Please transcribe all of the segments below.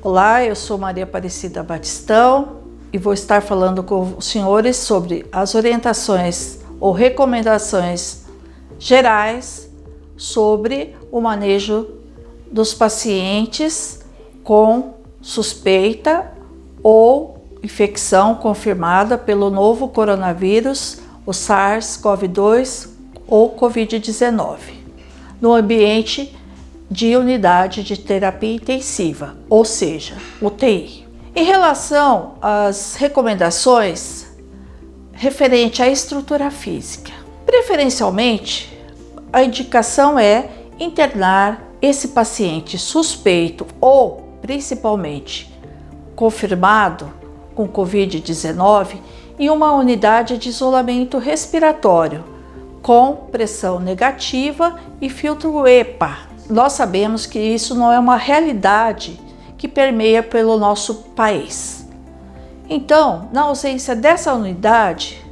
Olá, eu sou Maria Aparecida Batistão e vou estar falando com os senhores sobre as orientações ou recomendações gerais sobre o manejo dos pacientes com suspeita ou infecção confirmada pelo novo coronavírus, o SARS-CoV-2 ou Covid-19, no ambiente de unidade de terapia intensiva, ou seja, UTI. Em relação às recomendações referente à estrutura física, preferencialmente a indicação é internar esse paciente suspeito ou principalmente confirmado com Covid-19 em uma unidade de isolamento respiratório com pressão negativa e filtro EPA. Nós sabemos que isso não é uma realidade que permeia pelo nosso país. Então, na ausência dessa unidade,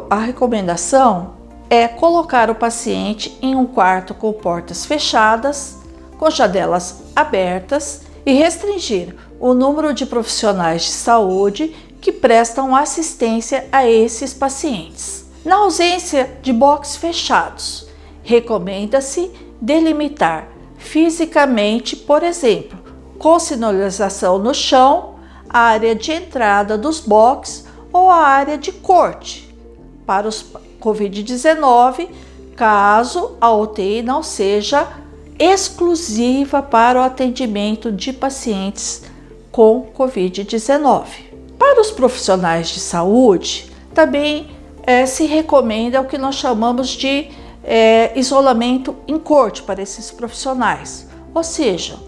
a recomendação é colocar o paciente em um quarto com portas fechadas, com janelas abertas e restringir o número de profissionais de saúde que prestam assistência a esses pacientes. Na ausência de boxes fechados, recomenda-se delimitar fisicamente, por exemplo, com sinalização no chão, a área de entrada dos boxes ou a área de corte para os Covid-19, caso a UTI não seja exclusiva para o atendimento de pacientes com Covid-19. Para os profissionais de saúde, também se recomenda o que nós chamamos de isolamento em corte para esses profissionais, ou seja,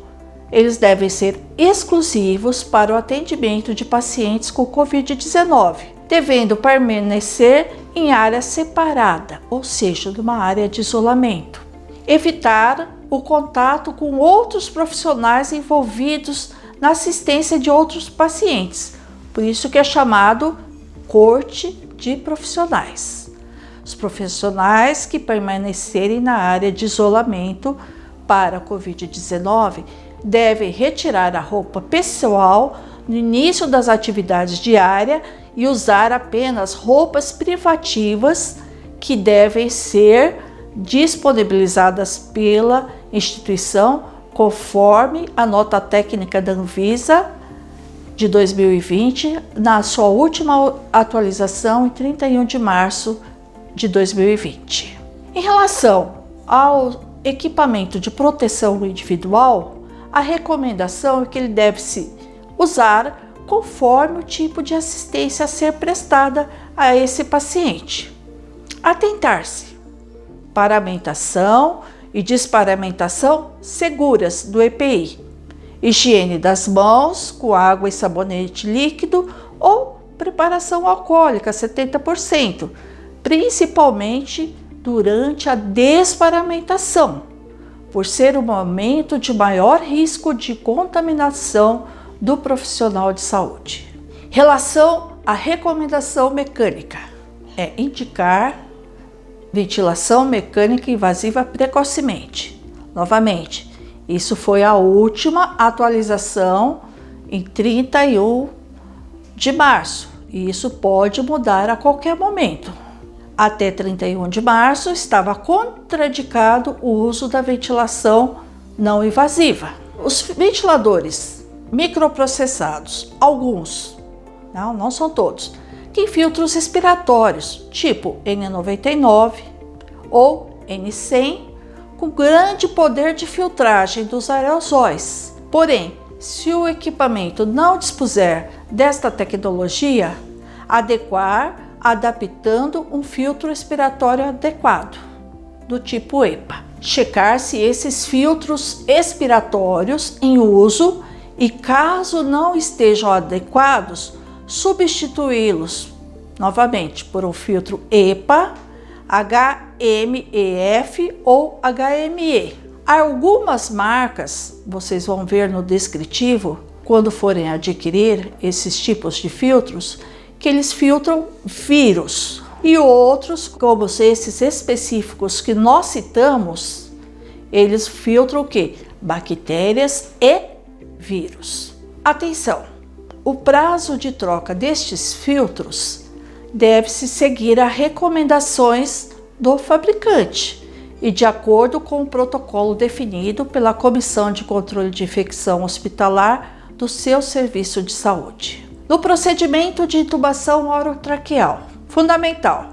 eles devem ser exclusivos para o atendimento de pacientes com Covid-19, devendo permanecer em área separada, ou seja, numa área de isolamento. Evitar o contato com outros profissionais envolvidos na assistência de outros pacientes, por isso que é chamado corte de profissionais. Os profissionais que permanecerem na área de isolamento para a Covid-19 devem retirar a roupa pessoal no início das atividades diárias e usar apenas roupas privativas que devem ser disponibilizadas pela instituição conforme a nota técnica da Anvisa de 2020, na sua última atualização em 31 de março de 2020. Em relação ao equipamento de proteção individual, a recomendação é que ele deve se usar conforme o tipo de assistência a ser prestada a esse paciente. Atentar-se: paramentação e desparamentação seguras do EPI, higiene das mãos com água e sabonete líquido ou preparação alcoólica 70%, principalmente durante a desparamentação, por ser o momento de maior risco de contaminação do profissional de saúde. Relação à recomendação mecânica, é indicar ventilação mecânica invasiva precocemente. Novamente, isso foi a última atualização em 31 de março e isso pode mudar a qualquer momento. Até 31 de março estava contraindicado o uso da ventilação não invasiva. Os ventiladores microprocessados, alguns, não são todos, têm filtros respiratórios tipo N99 ou N100 com grande poder de filtragem dos aerosóis. Porém, se o equipamento não dispuser desta tecnologia, adaptando um filtro respiratório adequado, do tipo EPA. Checar se esses filtros expiratórios em uso e, caso não estejam adequados, substituí-los novamente por um filtro EPA, HMEF ou HME. Algumas marcas, vocês vão ver no descritivo, quando forem adquirir esses tipos de filtros, que eles filtram vírus, e outros, como esses específicos que nós citamos, eles filtram o quê? Bactérias e vírus. Atenção! O prazo de troca destes filtros deve-se seguir a recomendações do fabricante e de acordo com o protocolo definido pela Comissão de Controle de Infecção Hospitalar do seu serviço de saúde. No procedimento de intubação orotraqueal, fundamental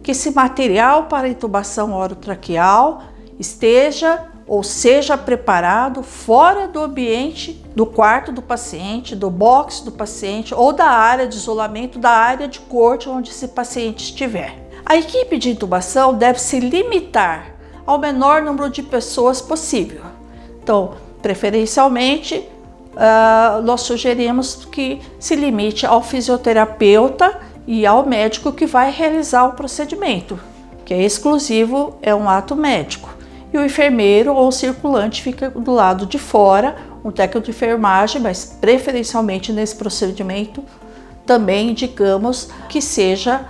que esse material para intubação orotraqueal esteja ou seja preparado fora do ambiente do quarto do paciente, do box do paciente ou da área de isolamento, da área de corte onde esse paciente estiver. A equipe de intubação deve se limitar ao menor número de pessoas possível. Então, preferencialmente, nós sugerimos que se limite ao fisioterapeuta e ao médico que vai realizar o procedimento, que é exclusivo, é um ato médico. E o enfermeiro ou o circulante fica do lado de fora, um técnico de enfermagem, mas preferencialmente nesse procedimento também indicamos que seja,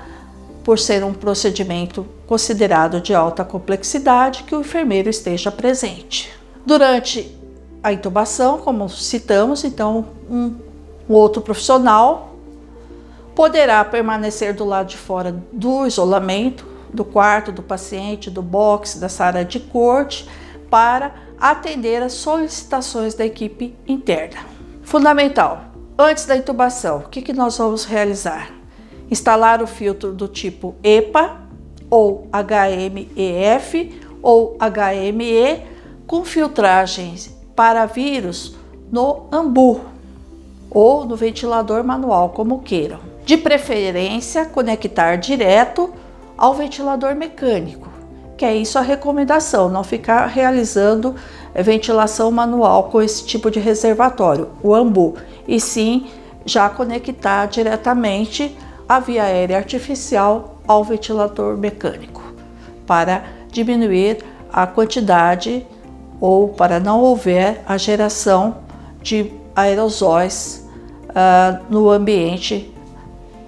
por ser um procedimento considerado de alta complexidade, que o enfermeiro esteja presente. Durante a intubação, como citamos, então um outro profissional poderá permanecer do lado de fora do isolamento, do quarto do paciente, do box, dessa área de corte, para atender às solicitações da equipe interna. Fundamental, antes da intubação, o que nós vamos realizar? Instalar o filtro do tipo EPA, ou HMEF, ou HME, com filtragens para vírus no ambu, ou no ventilador manual, como queiram. De preferência, conectar direto ao ventilador mecânico, que é isso a recomendação, não ficar realizando ventilação manual com esse tipo de reservatório, o ambu, e sim já conectar diretamente a via aérea artificial ao ventilador mecânico, para diminuir a quantidade ou para não houver a geração de aerosóis no ambiente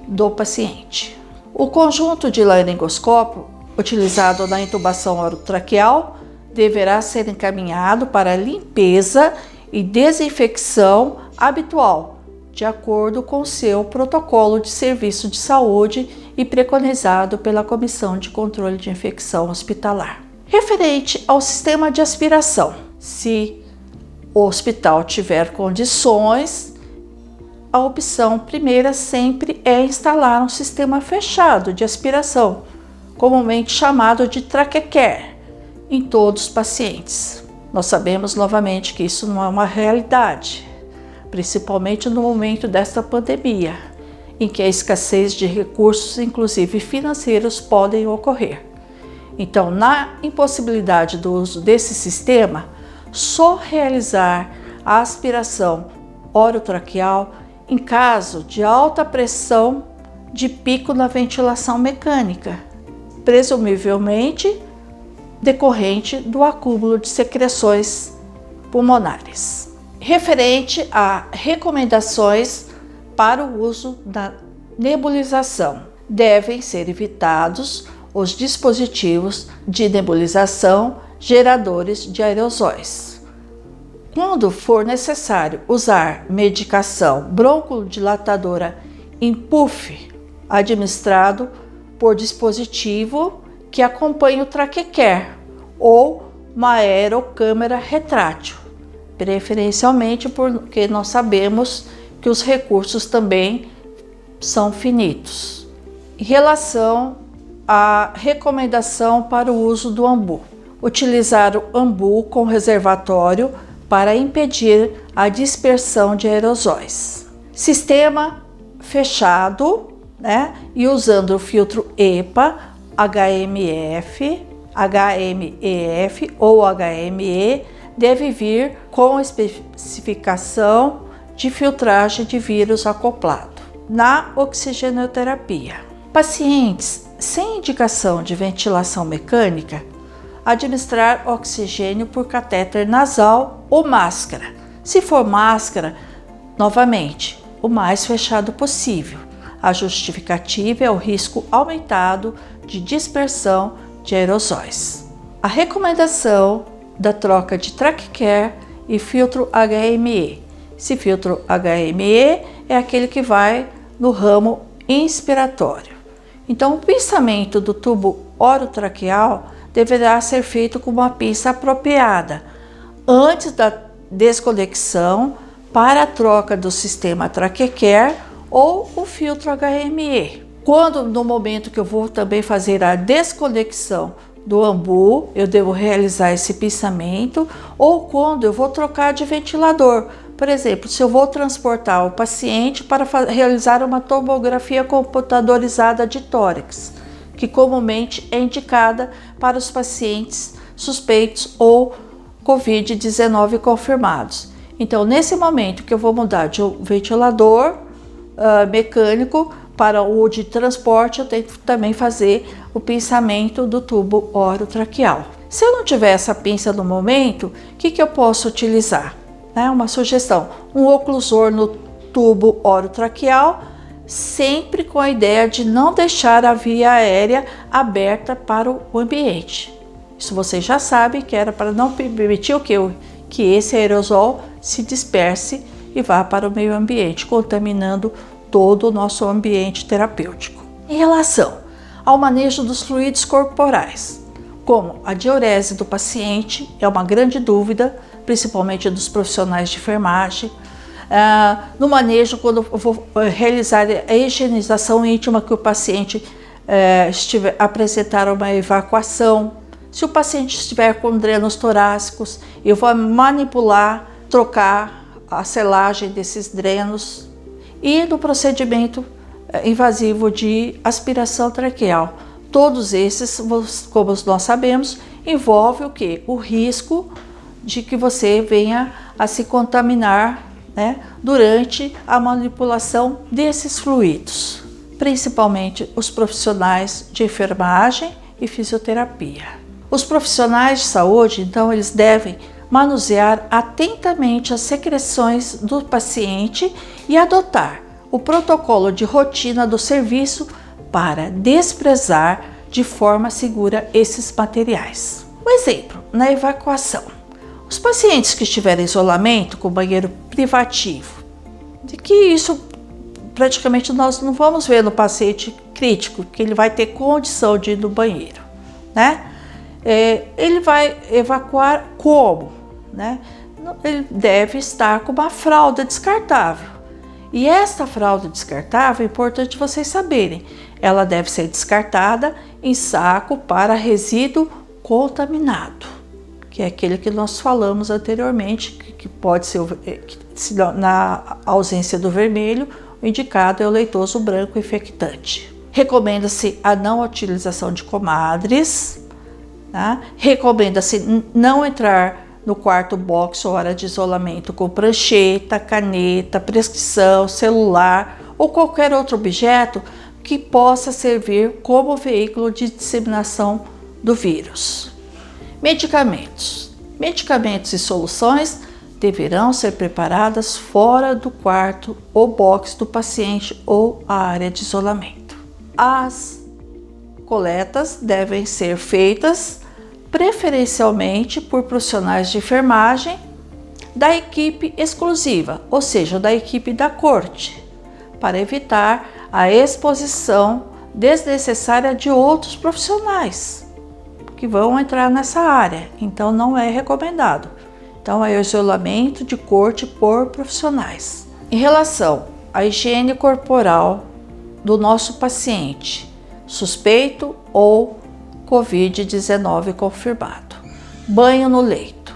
do paciente. O conjunto de laringoscópio utilizado na intubação orotraqueal deverá ser encaminhado para limpeza e desinfecção habitual, de acordo com seu protocolo de serviço de saúde e preconizado pela Comissão de Controle de Infecção Hospitalar. Referente ao sistema de aspiração, se o hospital tiver condições, a opção primeira sempre é instalar um sistema fechado de aspiração, comumente chamado de traquecare, em todos os pacientes. Nós sabemos novamente que isso não é uma realidade, principalmente no momento desta pandemia, em que a escassez de recursos, inclusive financeiros, podem ocorrer. Então, na impossibilidade do uso desse sistema, só realizar a aspiração orotraqueal em caso de alta pressão de pico na ventilação mecânica, presumivelmente decorrente do acúmulo de secreções pulmonares. Referente a recomendações para o uso da nebulização, devem ser evitados os dispositivos de nebulização geradores de aerosóis. Quando for necessário usar medicação broncodilatadora em puff, administrado por dispositivo que acompanha o traquecare ou uma aerocâmara retrátil, preferencialmente porque nós sabemos que os recursos também são finitos. Em relação à recomendação para o uso do ambu, utilizar o ambu com reservatório para impedir a dispersão de aerosóis. Sistema fechado, e usando o filtro EPA, HMEF ou HME, deve vir com especificação de filtragem de vírus acoplado. Na oxigenoterapia, pacientes sem indicação de ventilação mecânica, administrar oxigênio por catéter nasal ou máscara. Se for máscara, novamente, o mais fechado possível. A justificativa é o risco aumentado de dispersão de aerosóis. A recomendação da troca de traquecare e filtro HME Esse filtro HME é aquele que vai no ramo inspiratório. Então, o pinçamento do tubo orotraqueal deverá ser feito com uma pinça apropriada antes da desconexão para a troca do sistema TracheCare ou o filtro HME. Quando no momento que eu vou também fazer a desconexão do ambu, eu devo realizar esse pinçamento, ou quando eu vou trocar de ventilador. Por exemplo, se eu vou transportar o paciente para realizar uma tomografia computadorizada de tórax, que comumente é indicada para os pacientes suspeitos ou Covid-19 confirmados. Então, nesse momento que eu vou mudar de um ventilador mecânico para o de transporte, eu tenho que também fazer o pinçamento do tubo orotraqueal. Se eu não tiver essa pinça no momento, o que eu posso utilizar? Uma sugestão, um oclusor no tubo orotraqueal, sempre com a ideia de não deixar a via aérea aberta para o ambiente. Isso vocês já sabem que era para não permitir que esse aerosol se disperse e vá para o meio ambiente, contaminando todo o nosso ambiente terapêutico. Em relação ao manejo dos fluidos corporais, como a diurese do paciente, é uma grande dúvida, principalmente dos profissionais de enfermagem. No manejo, quando eu vou realizar a higienização íntima, que o paciente apresentar uma evacuação. Se o paciente estiver com drenos torácicos, eu vou manipular, trocar a selagem desses drenos. E no procedimento invasivo de aspiração traqueal. Todos esses, como nós sabemos, envolve o quê? O risco de que você venha a se contaminar, durante a manipulação desses fluidos, principalmente os profissionais de enfermagem e fisioterapia. Os profissionais de saúde, então, eles devem manusear atentamente as secreções do paciente e adotar o protocolo de rotina do serviço para desprezar de forma segura esses materiais. Um exemplo, na evacuação. Os pacientes que estiverem em isolamento com banheiro privativo, de que isso praticamente nós não vamos ver no paciente crítico, que ele vai ter condição de ir no banheiro, ele vai evacuar como? Ele deve estar com uma fralda descartável. E esta fralda descartável, é importante vocês saberem, ela deve ser descartada em saco para resíduo contaminado, que é aquele que nós falamos anteriormente, que pode ser, na ausência do vermelho, o indicado é o leitoso branco infectante. Recomenda-se a não utilização de comadres, recomenda-se não entrar no quarto box ou área de isolamento com prancheta, caneta, prescrição, celular ou qualquer outro objeto que possa servir como veículo de disseminação do vírus. Medicamentos. Medicamentos e soluções deverão ser preparadas fora do quarto ou box do paciente ou a área de isolamento. As coletas devem ser feitas preferencialmente por profissionais de enfermagem da equipe exclusiva, ou seja, da equipe da corte, para evitar a exposição desnecessária de outros profissionais que vão entrar nessa área. Então não é recomendado. Então é o isolamento de corte por profissionais. Em relação à higiene corporal do nosso paciente, suspeito ou Covid-19 confirmado. Banho no leito.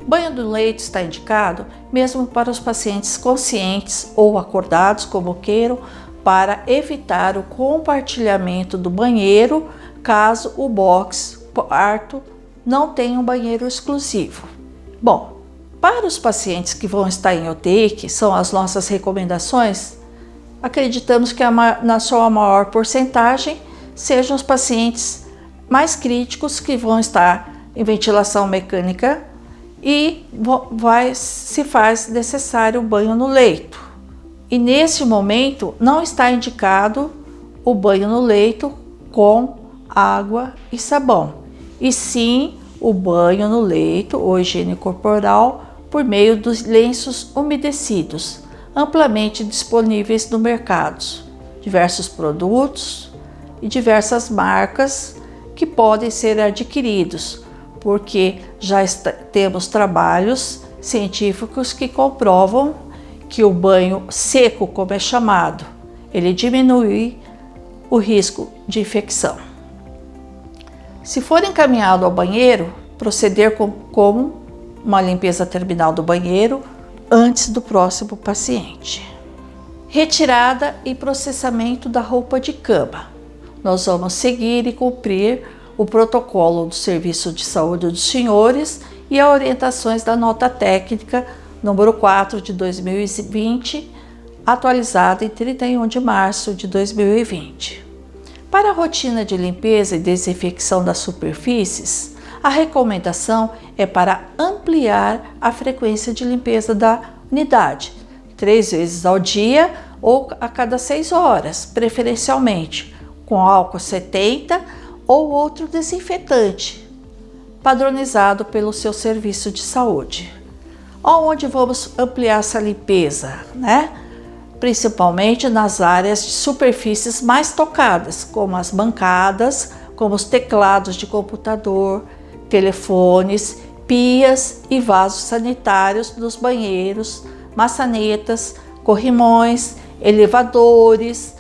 Banho no leito está indicado mesmo para os pacientes conscientes ou acordados, como queiram, para evitar o compartilhamento do banheiro caso o box quarto não tenha um banheiro exclusivo. Bom, para os pacientes que vão estar em UTI, que são as nossas recomendações, acreditamos que na sua maior porcentagem sejam os pacientes mais críticos que vão estar em ventilação mecânica e se faz necessário o banho no leito. E nesse momento não está indicado o banho no leito com água e sabão, e sim o banho no leito ou higiene corporal por meio dos lenços umedecidos, amplamente disponíveis no mercado. Diversos produtos e diversas marcas que podem ser adquiridos, porque já temos trabalhos científicos que comprovam que o banho seco, como é chamado, ele diminui o risco de infecção. Se for encaminhado ao banheiro, proceder com uma limpeza terminal do banheiro antes do próximo paciente. Retirada e processamento da roupa de cama. Nós vamos seguir e cumprir o protocolo do Serviço de Saúde dos Senhores e as orientações da nota técnica número 4 de 2020, atualizada em 31 de março de 2020. Para a rotina de limpeza e desinfecção das superfícies, a recomendação é para ampliar a frequência de limpeza da unidade, 3 vezes ao dia ou a cada 6 horas, preferencialmente com álcool 70 ou outro desinfetante, padronizado pelo seu serviço de saúde. Onde vamos ampliar essa limpeza, Principalmente nas áreas de superfícies mais tocadas, como as bancadas, como os teclados de computador, telefones, pias e vasos sanitários dos banheiros, maçanetas, corrimões, elevadores,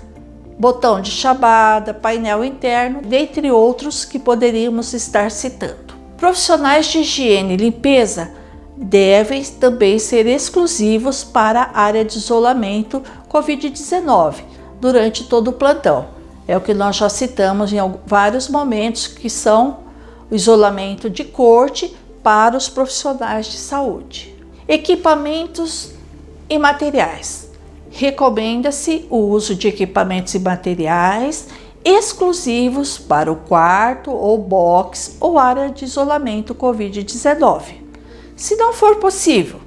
botão de chamada, painel interno, dentre outros que poderíamos estar citando. Profissionais de higiene e limpeza devem também ser exclusivos para a área de isolamento Covid-19 durante todo o plantão. É o que nós já citamos em vários momentos, que são o isolamento de corte para os profissionais de saúde. Equipamentos e materiais. Recomenda-se o uso de equipamentos e materiais exclusivos para o quarto ou box ou área de isolamento Covid-19. Se não for possível,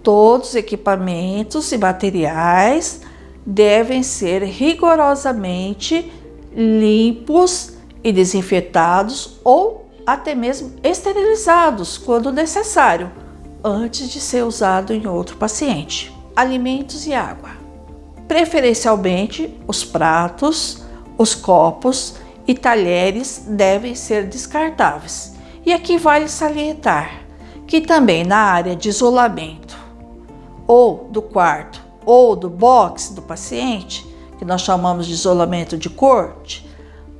todos os equipamentos e materiais devem ser rigorosamente limpos e desinfetados ou até mesmo esterilizados quando necessário, antes de ser usado em outro paciente. Alimentos e água. Preferencialmente, os pratos, os copos e talheres devem ser descartáveis. E aqui vale salientar que também na área de isolamento ou do quarto ou do box do paciente, que nós chamamos de isolamento de corte,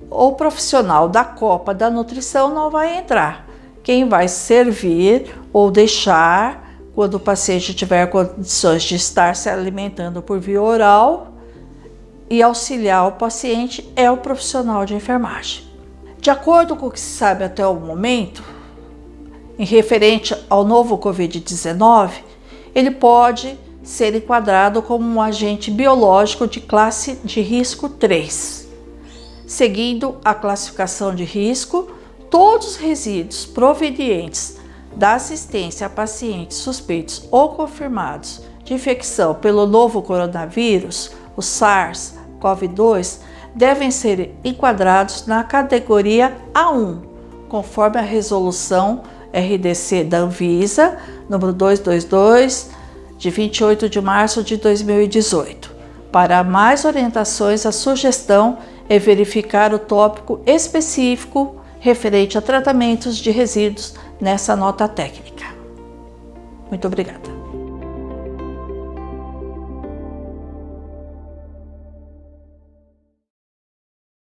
o profissional da copa da nutrição não vai entrar. Quem vai servir ou deixar, quando o paciente tiver condições de estar se alimentando por via oral e auxiliar o paciente, é o profissional de enfermagem. De acordo com o que se sabe até o momento, em referente ao novo Covid-19, ele pode ser enquadrado como um agente biológico de classe de risco 3. Seguindo a classificação de risco, todos os resíduos provenientes da assistência a pacientes suspeitos ou confirmados de infecção pelo novo coronavírus, o SARS-CoV-2, devem ser enquadrados na categoria A1, conforme a resolução RDC da Anvisa, número 222, de 28 de março de 2018. Para mais orientações, a sugestão é verificar o tópico específico referente a tratamentos de resíduos nessa nota técnica. Muito obrigada.